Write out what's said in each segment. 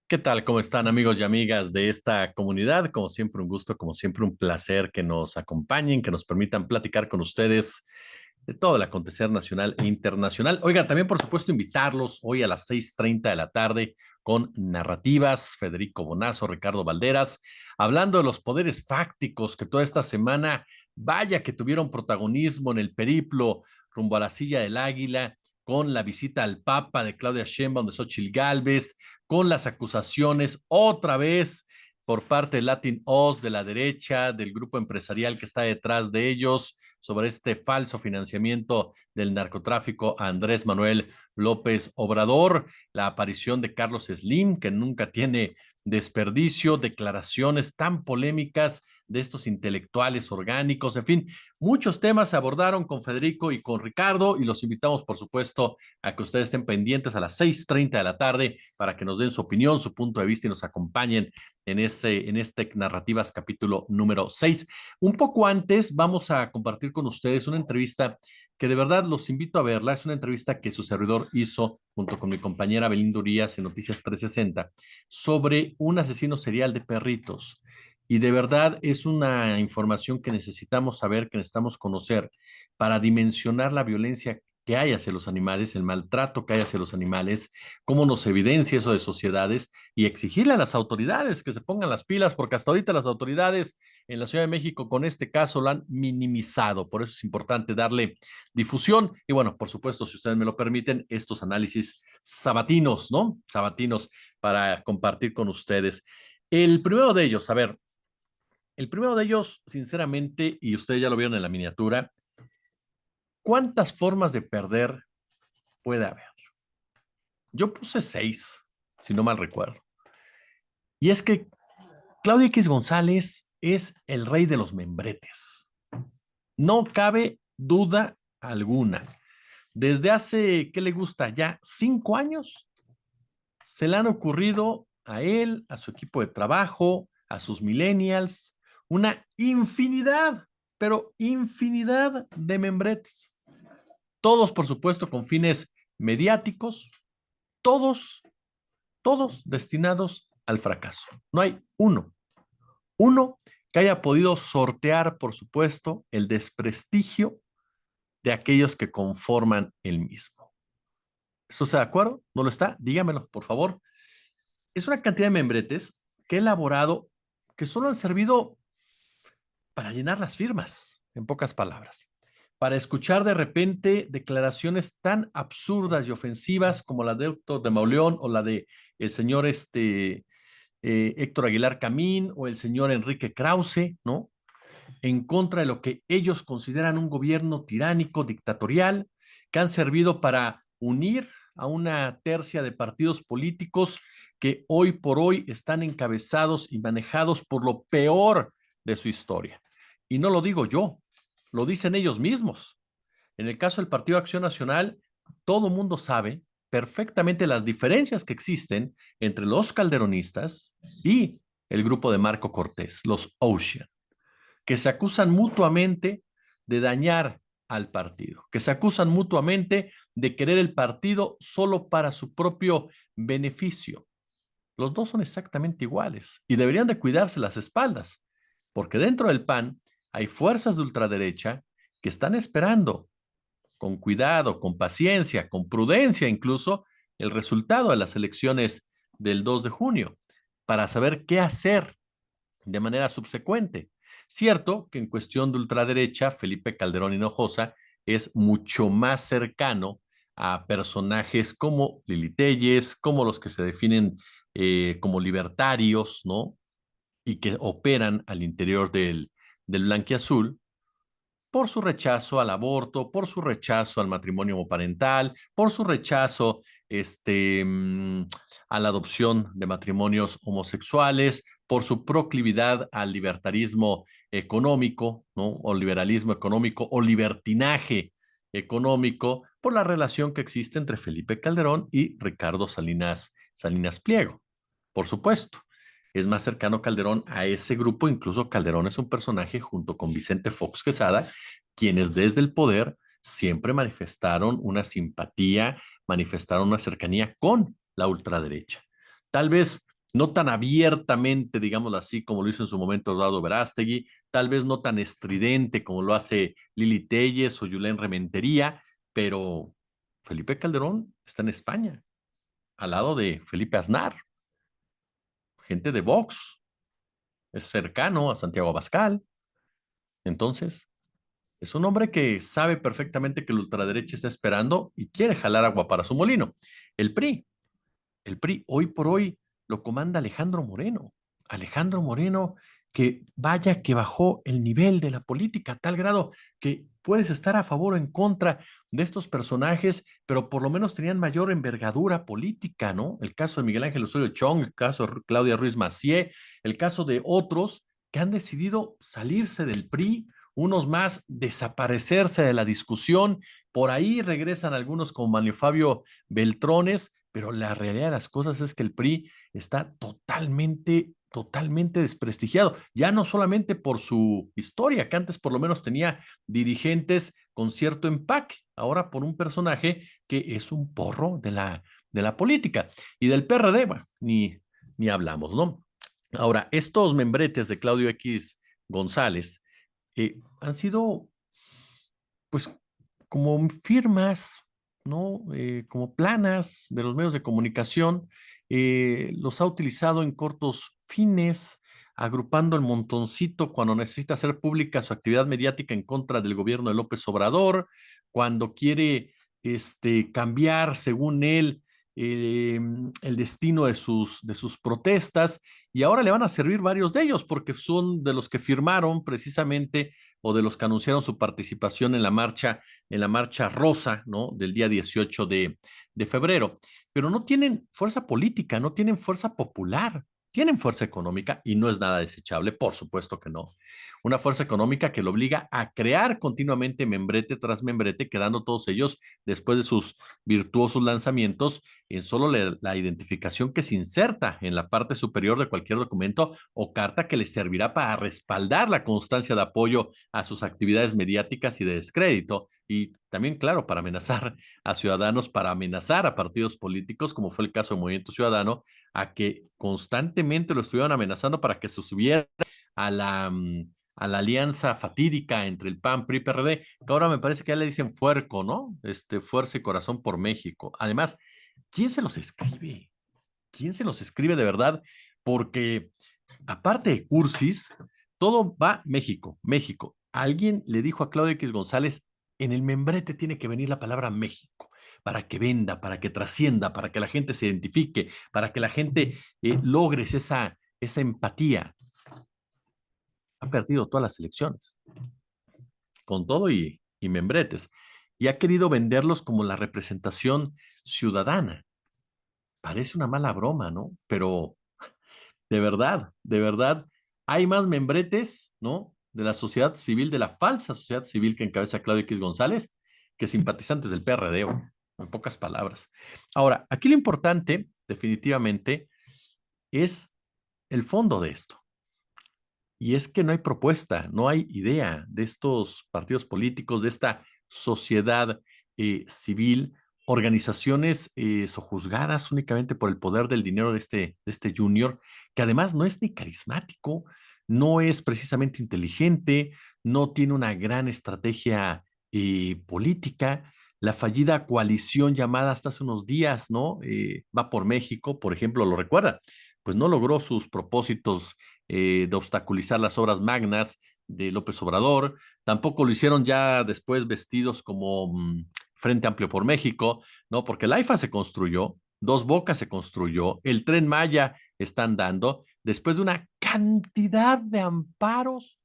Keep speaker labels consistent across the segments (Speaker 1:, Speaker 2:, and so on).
Speaker 1: ¿Qué tal? ¿Cómo están amigos y amigas de esta comunidad? Como siempre, un gusto, como siempre, un placer que nos acompañen, que nos permitan platicar con ustedes de todo el acontecer nacional e internacional. Oiga, también por supuesto invitarlos hoy a las 6:30 de la tarde con Narrativas, Federico Bonazo, Ricardo Valderas, hablando de los poderes fácticos que toda esta semana, vaya que tuvieron protagonismo en el periplo rumbo a la silla del Águila, con la visita al Papa de Claudia Sheinbaum, de Xóchitl Gálvez, con las acusaciones otra vez por parte de Latin Oz, de la derecha, del grupo empresarial que está detrás de ellos, sobre este falso financiamiento del narcotráfico a Andrés Manuel López Obrador, la aparición de Carlos Slim, que nunca tiene desperdicio, declaraciones tan polémicas de estos intelectuales orgánicos, en fin, muchos temas se abordaron con Federico y con Ricardo y los invitamos, por supuesto, a que ustedes estén pendientes a las 6:30 de la tarde para que nos den su opinión, su punto de vista y nos acompañen en este Narrativas capítulo número 6. Un poco antes vamos a compartir con ustedes una entrevista que de verdad los invito a verla. Es una entrevista que su servidor hizo junto con mi compañera Belinda Urias en Noticias 360 sobre un asesino serial de perritos. Y de verdad es una información que necesitamos saber, que necesitamos conocer para dimensionar la violencia que hay hacia los animales, el maltrato que hay hacia los animales, cómo nos evidencia eso de sociedades y exigirle a las autoridades que se pongan las pilas, porque hasta ahorita las autoridades en la Ciudad de México con este caso lo han minimizado. Por eso es importante darle difusión y bueno, por supuesto, si ustedes me lo permiten, estos análisis sabatinos, ¿no? Sabatinos para compartir con ustedes. El primero de ellos, a ver, el primero de ellos, sinceramente, y ustedes ya lo vieron en la miniatura, ¿cuántas formas de perder puede haber? Yo puse 6, si no mal recuerdo. Y es que Claudio X González es el rey de los membretes. No cabe duda alguna. Desde hace, ¿qué le gusta? Ya 5 años se le han ocurrido a él, a su equipo de trabajo, a sus millennials, una infinidad, pero infinidad de membretes. Todos, por supuesto, con fines mediáticos, todos, todos destinados al fracaso. No hay uno que haya podido sortear, por supuesto, el desprestigio de aquellos que conforman el mismo. ¿Eso está de acuerdo? ¿No lo está? Dígamelo, por favor. Es una cantidad de membretes que he elaborado que solo han servido para llenar las firmas, en pocas palabras, para escuchar de repente declaraciones tan absurdas y ofensivas como la de Héctor de Mauleón o la de el señor Héctor Aguilar Camín o el señor Enrique Krause, ¿no? En contra de lo que ellos consideran un gobierno tiránico, dictatorial, que han servido para unir a una tercia de partidos políticos que hoy por hoy están encabezados y manejados por lo peor de su historia. Y no lo digo yo, lo dicen ellos mismos. En el caso del Partido Acción Nacional, todo mundo sabe perfectamente las diferencias que existen entre los calderonistas y el grupo de Marco Cortés, los Ocean, que se acusan mutuamente de dañar al partido, que se acusan mutuamente de querer el partido solo para su propio beneficio. Los dos son exactamente iguales y deberían de cuidarse las espaldas, porque dentro del PAN hay fuerzas de ultraderecha que están esperando con cuidado, con paciencia, con prudencia incluso, el resultado de las elecciones del 2 de junio para saber qué hacer de manera subsecuente. Cierto que en cuestión de ultraderecha, Felipe Calderón Hinojosa es mucho más cercano a personajes como Lili Telles, como los que se definen como libertarios, ¿no? Y que operan al interior del blanquiazul, por su rechazo al aborto, por su rechazo al matrimonio homoparental, por su rechazo a la adopción de matrimonios homosexuales, por su proclividad al libertarismo económico, ¿no? O liberalismo económico o libertinaje económico, por la relación que existe entre Felipe Calderón y Ricardo Salinas Pliego, por supuesto. Es más cercano Calderón a ese grupo, incluso Calderón es un personaje junto con Vicente Fox Quesada, quienes desde el poder siempre manifestaron una simpatía, manifestaron una cercanía con la ultraderecha. Tal vez no tan abiertamente, digámoslo así, como lo hizo en su momento Eduardo Verástegui, tal vez no tan estridente como lo hace Lili Telles o Yulén Rementería, pero Felipe Calderón está en España, al lado de Felipe Aznar, gente de Vox, es cercano a Santiago Abascal. Entonces, es un hombre que sabe perfectamente que la ultraderecha está esperando y quiere jalar agua para su molino. El PRI, el PRI hoy por hoy lo comanda Alejandro Moreno. Alejandro Moreno, que vaya que bajó el nivel de la política a tal grado que puedes estar a favor o en contra de estos personajes, pero por lo menos tenían mayor envergadura política, ¿no? El caso de Miguel Ángel Osorio Chong, el caso de Claudia Ruiz Massieu, el caso de otros que han decidido salirse del PRI, unos más desaparecerse de la discusión, por ahí regresan algunos como Manlio Fabio Beltrones, pero la realidad de las cosas es que el PRI está totalmente desprestigiado, ya no solamente por su historia, que antes por lo menos tenía dirigentes con cierto empaque, ahora por un personaje que es un porro de la política. Y del PRD, bueno, ni hablamos, ¿no? Ahora, estos membretes de Claudio X González han sido pues como firmas, ¿no? Como planas de los medios de comunicación, los ha utilizado en cortos fines, agrupando el montoncito cuando necesita hacer pública su actividad mediática en contra del gobierno de López Obrador, cuando quiere cambiar, según él, eh, el destino de sus protestas, y ahora le van a servir varios de ellos, porque son de los que firmaron precisamente o de los que anunciaron su participación en la marcha rosa, ¿no? Del día 18 de febrero. Pero no tienen fuerza política, no tienen fuerza popular, tienen fuerza económica y no es nada desechable, por supuesto que no. Una fuerza económica que lo obliga a crear continuamente membrete tras membrete, quedando todos ellos, después de sus virtuosos lanzamientos, en solo la identificación que se inserta en la parte superior de cualquier documento o carta que les servirá para respaldar la constancia de apoyo a sus actividades mediáticas y de descrédito, y también, claro, para amenazar a ciudadanos, para amenazar a partidos políticos, como fue el caso del Movimiento Ciudadano, a que constantemente lo estuvieron amenazando para que se subiera a a la alianza fatídica entre el PAN, PRI, PRD, que ahora me parece que ya le dicen Fuerco, ¿no? Fuerza y Corazón por México. Además, ¿quién se los escribe? ¿Quién se los escribe de verdad? Porque aparte de cursis, todo va México, México. Alguien le dijo a Claudio X González, en el membrete tiene que venir la palabra México, para que venda, para que trascienda, para que la gente se identifique, para que la gente logres esa empatía. Ha perdido todas las elecciones, con todo y membretes, y ha querido venderlos como la representación ciudadana. Parece una mala broma, ¿no? Pero de verdad, hay más membretes, ¿no? De la sociedad civil, de la falsa sociedad civil que encabeza Claudio X González, que simpatizantes del PRD, en pocas palabras. Ahora, aquí lo importante, definitivamente, es el fondo de esto. Y es que no hay propuesta, no hay idea de estos partidos políticos, de esta sociedad civil, organizaciones sojuzgadas únicamente por el poder del dinero de este junior, que además no es ni carismático, no es precisamente inteligente, no tiene una gran estrategia política. La fallida coalición llamada hasta hace unos días, ¿no? Va por México, por ejemplo, lo recuerda, pues no logró sus propósitos de obstaculizar las obras magnas de López Obrador. Tampoco lo hicieron ya después vestidos como Frente Amplio por México, ¿no? Porque el AIFA se construyó, Dos Bocas se construyó, el Tren Maya están dando, después de una cantidad de amparos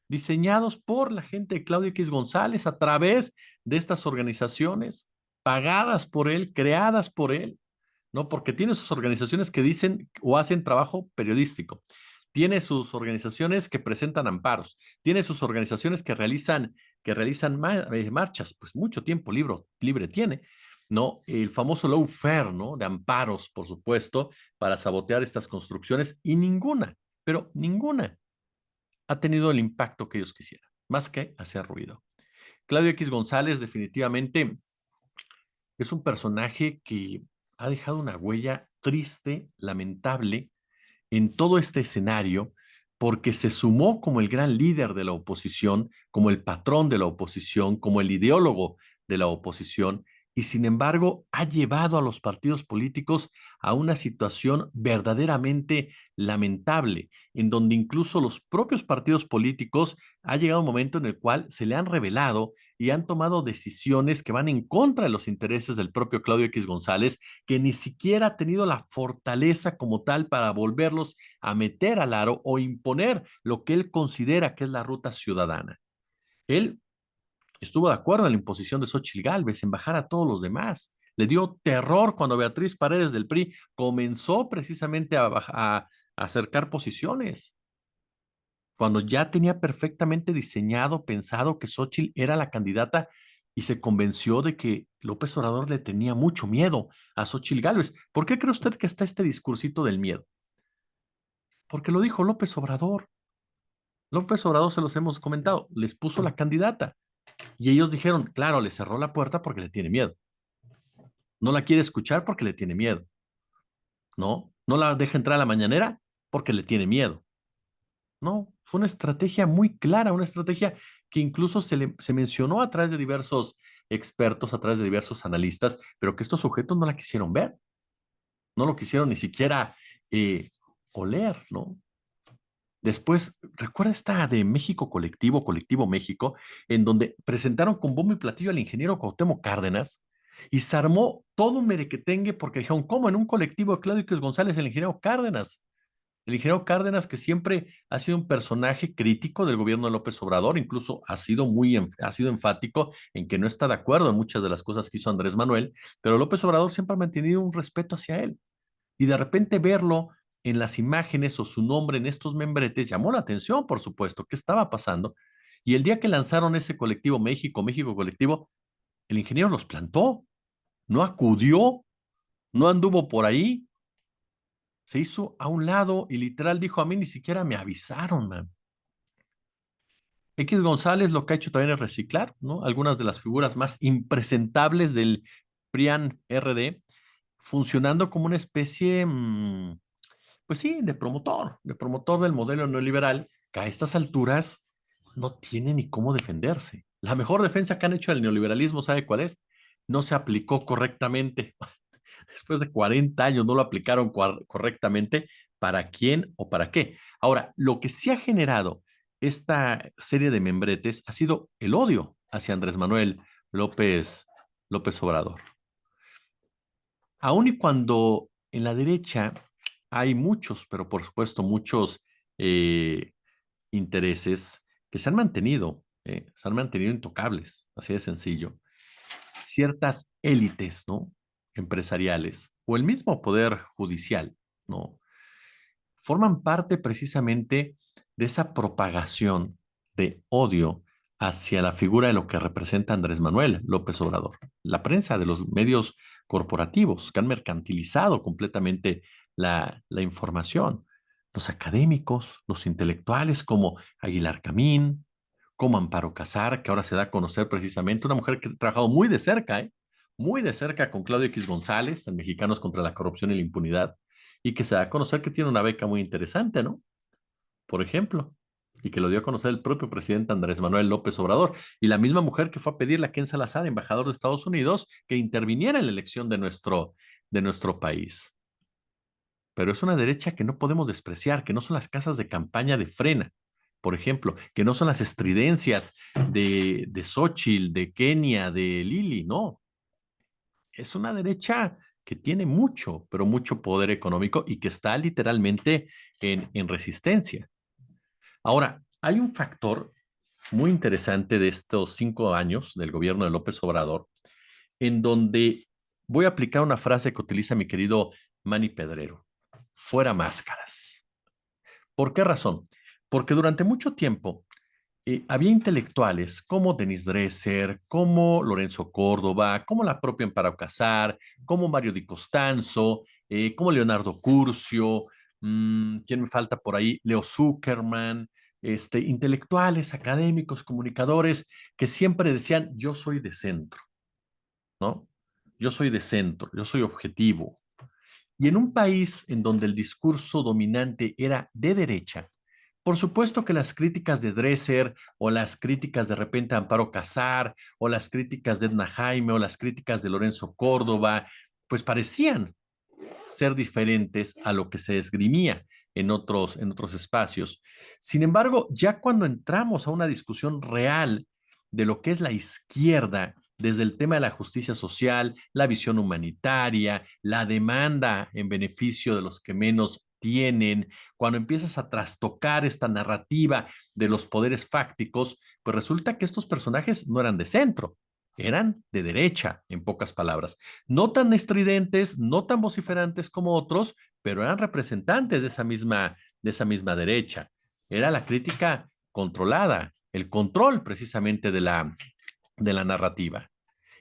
Speaker 1: diseñados por la gente de Claudio X González a través de estas organizaciones, pagadas por él, creadas por él, ¿no? Porque tiene sus organizaciones que dicen o hacen trabajo periodístico, tiene sus organizaciones que presentan amparos, tiene sus organizaciones que realizan marchas, pues mucho tiempo libre tiene, ¿no? El famoso lawfare, ¿no? De amparos, por supuesto, para sabotear estas construcciones y ninguna, pero ninguna ha tenido el impacto que ellos quisieran, más que hacer ruido. Claudio X González definitivamente es un personaje que ha dejado una huella triste, lamentable, en todo este escenario porque se sumó como el gran líder de la oposición, como el patrón de la oposición, como el ideólogo de la oposición, y sin embargo ha llevado a los partidos políticos a una situación verdaderamente lamentable, en donde incluso los propios partidos políticos ha llegado un momento en el cual se le han revelado y han tomado decisiones que van en contra de los intereses del propio Claudio X González, que ni siquiera ha tenido la fortaleza como tal para volverlos a meter al aro o imponer lo que él considera que es la ruta ciudadana. Él estuvo de acuerdo en la imposición de Xóchitl Gálvez, en bajar a todos los demás. Le dio terror cuando Beatriz Paredes del PRI comenzó precisamente a acercar posiciones, cuando ya tenía perfectamente diseñado, pensado que Xóchitl era la candidata y se convenció de que López Obrador le tenía mucho miedo a Xóchitl Gálvez. ¿Por qué cree usted que está este discursito del miedo? Porque lo dijo López Obrador. López Obrador, se los hemos comentado, les puso la candidata y ellos dijeron, claro, le cerró la puerta porque le tiene miedo. No la quiere escuchar porque le tiene miedo. No, no la deja entrar a la mañanera porque le tiene miedo. No, fue una estrategia muy clara, una estrategia que incluso se mencionó a través de diversos expertos, a través de diversos analistas, pero que estos sujetos no la quisieron ver, no lo quisieron ni siquiera eh, oler, ¿no? Después, recuerda esta de México Colectivo, Colectivo México, en donde presentaron con bombo y platillo al ingeniero Cuauhtémoc Cárdenas y se armó todo un merequetengue porque dijeron, ¿cómo en un colectivo de Claudio X González el ingeniero Cárdenas? El ingeniero Cárdenas, que siempre ha sido un personaje crítico del gobierno de López Obrador, incluso ha sido enfático en que no está de acuerdo en muchas de las cosas que hizo Andrés Manuel, pero López Obrador siempre ha mantenido un respeto hacia él. Y de repente verlo en las imágenes o su nombre en estos membretes llamó la atención, por supuesto, qué estaba pasando. Y el día que lanzaron ese colectivo México, México Colectivo, el ingeniero los plantó, no acudió, no anduvo por ahí, se hizo a un lado y literal dijo, a mí ni siquiera me avisaron, man. X González lo que ha hecho también es reciclar, ¿no? Algunas de las figuras más impresentables del PRIAN RD, funcionando como una especie, pues sí, de promotor del modelo neoliberal, que a estas alturas no tiene ni cómo defenderse. La mejor defensa que han hecho del neoliberalismo, ¿sabe cuál es? No se aplicó correctamente. Después de 40 años no lo aplicaron correctamente. ¿Para quién o para qué? Ahora, lo que sí ha generado esta serie de membretes ha sido el odio hacia Andrés Manuel López, López Obrador. Aun y cuando en la derecha hay muchos, pero por supuesto muchos eh, intereses que se han mantenido intocables, así de sencillo. Ciertas élites, ¿no? Empresariales o el mismo poder judicial, ¿no? Forman parte precisamente de esa propagación de odio hacia la figura de lo que representa Andrés Manuel López Obrador. La prensa de los medios corporativos que han mercantilizado completamente la información. Los académicos, los intelectuales como Aguilar Camín, como Amparo Casar, que ahora se da a conocer precisamente, una mujer que ha trabajado muy de cerca, ¿eh? Muy de cerca con Claudio X González, en Mexicanos contra la Corrupción y la Impunidad, y que se da a conocer que tiene una beca muy interesante, ¿no? Por ejemplo, y que lo dio a conocer el propio presidente Andrés Manuel López Obrador, y la misma mujer que fue a pedirle a Ken Salazar, embajador de Estados Unidos, que interviniera en la elección de nuestro país. Pero es una derecha que no podemos despreciar, que no son las casas de campaña de Frena, por ejemplo, que no son las estridencias de Xochitl, de Kenia, de Lili, no. Es una derecha que tiene mucho, pero mucho poder económico y que está literalmente en resistencia. Ahora, hay un factor muy interesante de estos 5 años del gobierno de López Obrador, en donde voy a aplicar una frase que utiliza mi querido Manny Pedrero, fuera máscaras. ¿Por qué razón? Porque durante mucho tiempo había intelectuales como Denis Dresser, como Lorenzo Córdoba, como la propia Amparo Casar, como Mario Di Costanzo, como Leonardo Curcio, ¿quién me falta por ahí? Leo Zuckerman, intelectuales, académicos, comunicadores que siempre decían, yo soy de centro, ¿no? Yo soy de centro, yo soy objetivo. Y en un país en donde el discurso dominante era de derecha, por supuesto que las críticas de Dresser o las críticas de repente a Amparo Casar o las críticas de Edna Jaime o las críticas de Lorenzo Córdoba, pues parecían ser diferentes a lo que se esgrimía en otros espacios. Sin embargo, ya cuando entramos a una discusión real de lo que es la izquierda, desde el tema de la justicia social, la visión humanitaria, la demanda en beneficio de los que menos tienen, cuando empiezas a trastocar esta narrativa de los poderes fácticos, pues resulta que estos personajes no eran de centro, eran de derecha, en pocas palabras. No tan estridentes, no tan vociferantes como otros, pero eran representantes de esa misma derecha. Era la crítica controlada, el control precisamente de la narrativa.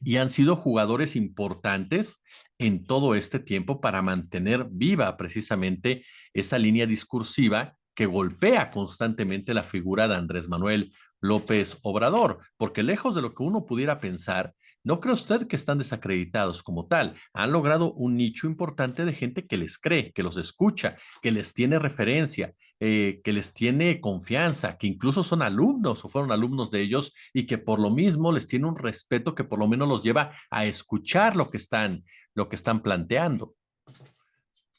Speaker 1: Y han sido jugadores importantes en todo este tiempo para mantener viva precisamente esa línea discursiva que golpea constantemente la figura de Andrés Manuel López Obrador, porque lejos de lo que uno pudiera pensar, no cree usted que están desacreditados como tal. Han logrado un nicho importante de gente que les cree, que los escucha, que les tiene referencia, que les tiene confianza, que incluso son alumnos o fueron alumnos de ellos y que por lo mismo les tiene un respeto que por lo menos los lleva a escuchar lo que están planteando.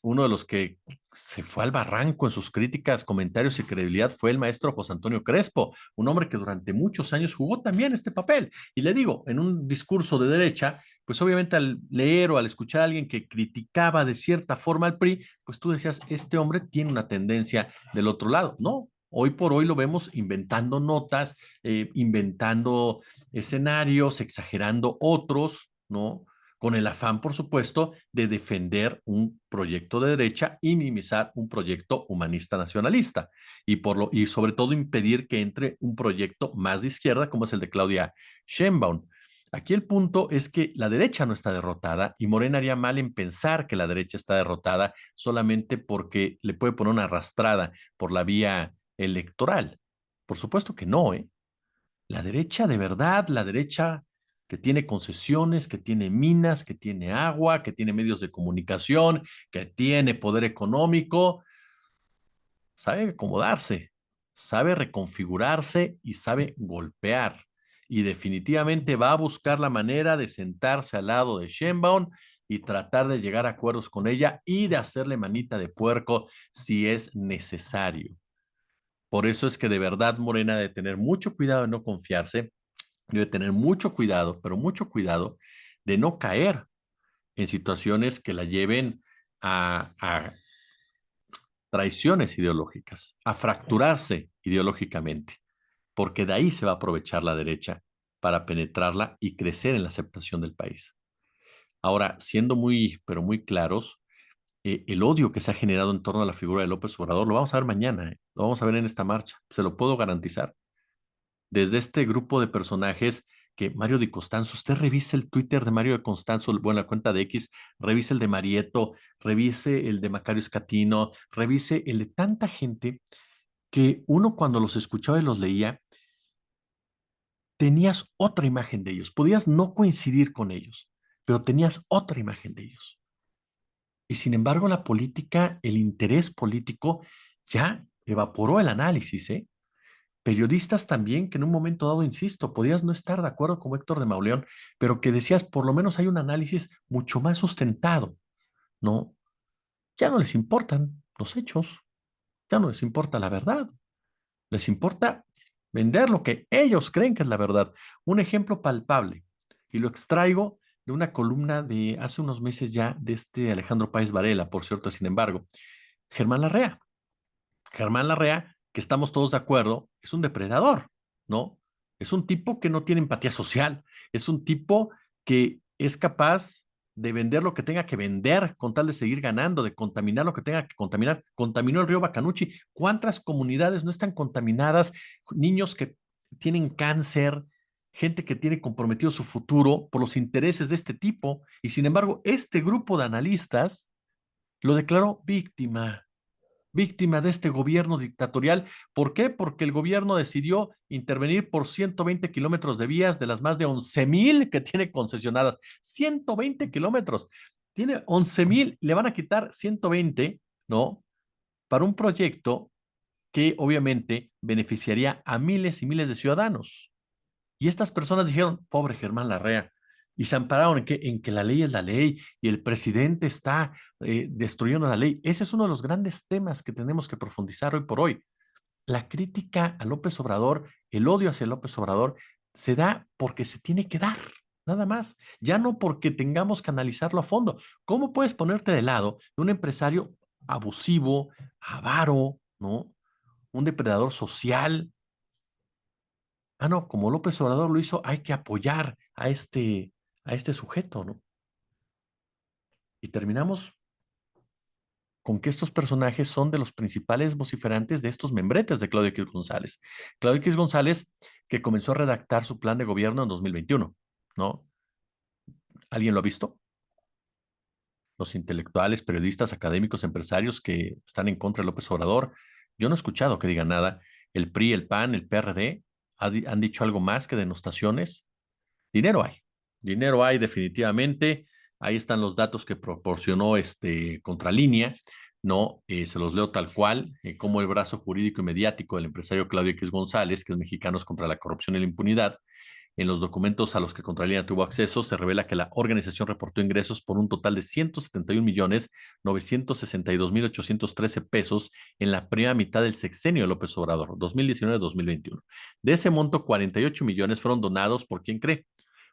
Speaker 1: Uno de los que se fue al barranco en sus críticas, comentarios y credibilidad fue el maestro José Antonio Crespo, un hombre que durante muchos años jugó también este papel. Y le digo, en un discurso de derecha, pues obviamente al leer o al escuchar a alguien que criticaba de cierta forma al PRI, pues tú decías, este hombre tiene una tendencia del otro lado. No, hoy por hoy lo vemos inventando notas, inventando escenarios, exagerando otros, ¿no? Con el afán, por supuesto, de defender un proyecto de derecha y minimizar un proyecto humanista nacionalista y sobre todo impedir que entre un proyecto más de izquierda como es el de Claudia Sheinbaum. Aquí el punto es que la derecha no está derrotada y Morena haría mal en pensar que la derecha está derrotada solamente porque le puede poner una arrastrada por la vía electoral. Por supuesto que no, ¿eh? La derecha de verdad, la derecha que tiene concesiones, que tiene minas, que tiene agua, que tiene medios de comunicación, que tiene poder económico, sabe acomodarse, sabe reconfigurarse y sabe golpear. Y definitivamente va a buscar la manera de sentarse al lado de Sheinbaum y tratar de llegar a acuerdos con ella y de hacerle manita de puerco si es necesario. Por eso es que de verdad Morena debe tener mucho cuidado de no confiarse, debe tener mucho cuidado, pero mucho cuidado de no caer en situaciones que la lleven a traiciones ideológicas, a fracturarse ideológicamente, porque de ahí se va a aprovechar la derecha para penetrarla y crecer en la aceptación del país. Ahora, siendo muy, pero muy claros, el odio que se ha generado en torno a la figura de López Obrador lo vamos a ver mañana, lo vamos a ver en esta marcha, se lo puedo garantizar. Desde este grupo de personajes que Mario Di Costanzo, usted revise el Twitter de Mario Di Costanzo, bueno, la cuenta de X, revise el de Marieto, revise el de Macario Escatino, revise el de tanta gente que uno cuando los escuchaba y los leía, tenías otra imagen de ellos, podías no coincidir con ellos, pero tenías otra imagen de ellos. Y sin embargo, la política, el interés político ya evaporó el análisis, ¿eh? Periodistas también que en un momento dado, insisto, podías no estar de acuerdo con Héctor de Mauleón, pero que decías, por lo menos hay un análisis mucho más sustentado, ¿no? Ya no les importan los hechos, ya no les importa la verdad, les importa vender lo que ellos creen que es la verdad. Un ejemplo palpable, y lo extraigo de una columna de hace unos meses ya de este Alejandro Páez Varela, por cierto, sin embargo, Germán Larrea. Germán Larrea, que estamos todos de acuerdo, es un depredador, ¿no? Es un tipo que no tiene empatía social, es un tipo que es capaz de vender lo que tenga que vender con tal de seguir ganando, de contaminar lo que tenga que contaminar. Contaminó el río Bacanuchi. ¿Cuántas comunidades no están contaminadas? Niños que tienen cáncer, gente que tiene comprometido su futuro por los intereses de este tipo. Y sin embargo, este grupo de analistas lo declaró víctima de este gobierno dictatorial. ¿Por qué? Porque el gobierno decidió intervenir por 120 kilómetros de vías de las más de 11,000 que tiene concesionadas. 120 kilómetros. Tiene 11,000, le van a quitar 120, ¿no? Para un proyecto que obviamente beneficiaría a miles y miles de ciudadanos. Y estas personas dijeron, pobre Germán Larrea, y se ampararon en que la ley es la ley y el presidente está destruyendo la ley. Ese es uno de los grandes temas que tenemos que profundizar hoy por hoy. La crítica a López Obrador, el odio hacia López Obrador, se da porque se tiene que dar, nada más. Ya no porque tengamos que analizarlo a fondo. ¿Cómo puedes ponerte de lado de un empresario abusivo, avaro, ¿no? Un depredador social? Ah, no, como López Obrador lo hizo, hay que apoyar a este sujeto, ¿no? Y terminamos con que estos personajes son de los principales vociferantes de estos membretes de Claudio X González. Claudio X González, que comenzó a redactar su plan de gobierno en 2021, ¿no? ¿Alguien lo ha visto? Los intelectuales, periodistas, académicos, empresarios que están en contra de López Obrador. Yo no he escuchado que digan nada. El PRI, el PAN, el PRD han dicho algo más que denostaciones. Dinero hay definitivamente. Ahí están los datos que proporcionó Contralínea, ¿no? Se los leo tal cual, como el brazo jurídico y mediático del empresario Claudio X González, que es Mexicanos contra la Corrupción y la Impunidad. En los documentos a los que Contralínea tuvo acceso, se revela que la organización reportó ingresos por un total de 171,962,813 pesos en la primera mitad del sexenio de López Obrador, 2019-2021. De ese monto, 48 millones fueron donados por quien cree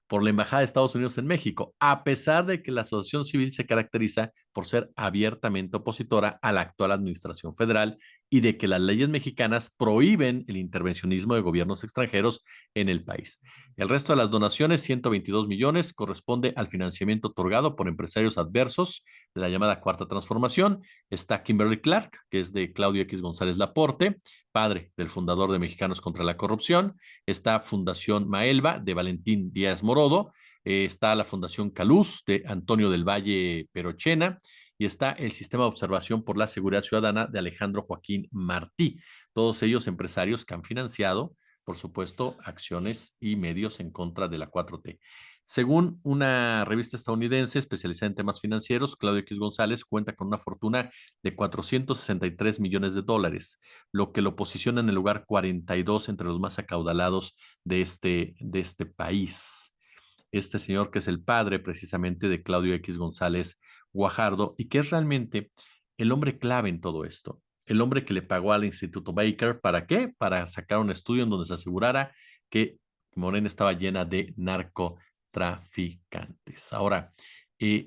Speaker 1: por la Embajada de Estados Unidos en México, a pesar de que la asociación civil se caracteriza por ser abiertamente opositora a la actual administración federal y de que las leyes mexicanas prohíben el intervencionismo de gobiernos extranjeros en el país. El resto de las donaciones, 122 millones, corresponde al financiamiento otorgado por empresarios adversos de la llamada Cuarta Transformación. Está Kimberly Clark, que es de Claudio X González Laporte, padre del fundador de Mexicanos contra la Corrupción. Está Fundación Maelba, de Valentín Díaz Morodo. Está la Fundación Caluz, de Antonio del Valle Perochena. Y está el Sistema de Observación por la Seguridad Ciudadana, de Alejandro Joaquín Martí. Todos ellos empresarios que han financiado, por supuesto, acciones y medios en contra de la 4T. Según una revista estadounidense especializada en temas financieros, Claudio X González cuenta con una fortuna de 463 millones de dólares, lo que lo posiciona en el lugar 42 entre los más acaudalados de este país. Este señor que es el padre precisamente de Claudio X González Guajardo y que es realmente el hombre clave en todo esto. El hombre que le pagó al Instituto Baker, ¿para qué? Para sacar un estudio en donde se asegurara que Morena estaba llena de narcotraficantes. Ahora,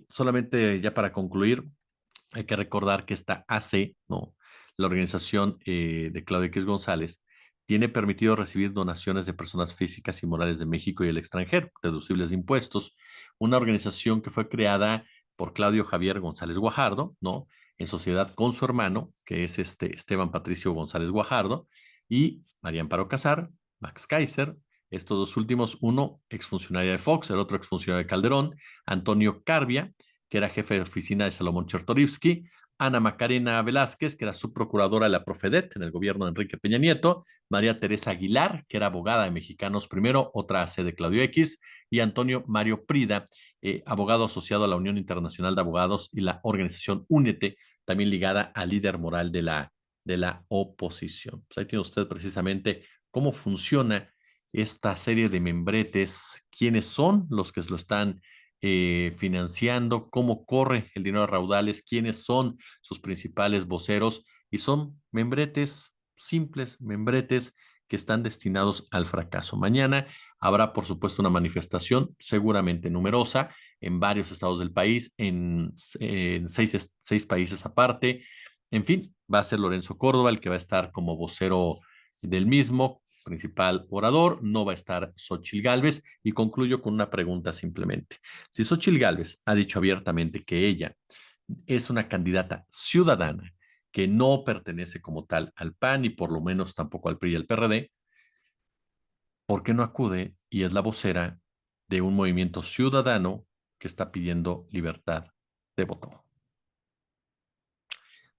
Speaker 1: solamente ya para concluir, hay que recordar que esta AC, ¿no? La organización de Claudio X González, tiene permitido recibir donaciones de personas físicas y morales de México y el extranjero, deducibles de impuestos. Una organización que fue creada por Claudio Javier González Guajardo, ¿no? En sociedad con su hermano, que es Esteban Patricio González Guajardo, y María Amparo Casar, Max Kaiser. Estos dos últimos, uno exfuncionario de Fox, el otro exfuncionario de Calderón, Antonio Carbia, que era jefe de oficina de Salomón Chertorivsky, Ana Macarena Velázquez, que era subprocuradora de la Profedet en el gobierno de Enrique Peña Nieto, María Teresa Aguilar, que era abogada de Mexicanos Primero, otra C de Claudio X, y Antonio Mario Prida, abogado asociado a la Unión Internacional de Abogados y la organización Únete, también ligada al líder moral de la oposición. Pues ahí tiene usted precisamente cómo funciona esta serie de membretes, quiénes son los que se lo están financiando, cómo corre el dinero a raudales, quiénes son sus principales voceros, y son membretes simples, membretes que están destinados al fracaso. Mañana habrá, por supuesto, una manifestación seguramente numerosa en varios estados del país, en seis países aparte. En fin, va a ser Lorenzo Córdoba el que va a estar como vocero del mismo, principal orador, no va a estar Xóchitl Gálvez, y concluyo con una pregunta simplemente. Si Xóchitl Gálvez ha dicho abiertamente que ella es una candidata ciudadana que no pertenece como tal al PAN y por lo menos tampoco al PRI y al PRD, ¿por qué no acude y es la vocera de un movimiento ciudadano que está pidiendo libertad de voto?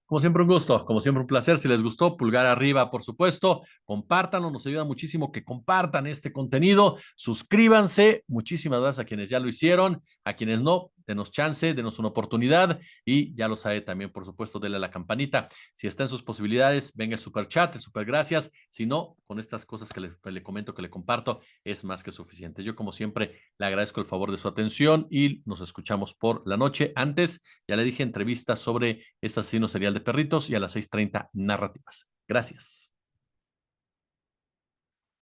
Speaker 1: Como siempre, un gusto, como siempre, un placer. Si les gustó, pulgar arriba, por supuesto. Compártanlo, nos ayuda muchísimo que compartan este contenido. Suscríbanse. Muchísimas gracias a quienes ya lo hicieron. A quienes no, denos chance, denos una oportunidad y ya lo sabe también, por supuesto, dele a la campanita. Si está en sus posibilidades, venga el super chat, el super gracias. Si no, con estas cosas que le comento, que le comparto, es más que suficiente. Yo, como siempre, le agradezco el favor de su atención y nos escuchamos por la noche. Antes, ya le dije, entrevistas sobre este asesino serial de perritos y a las 6:30 narrativas. Gracias.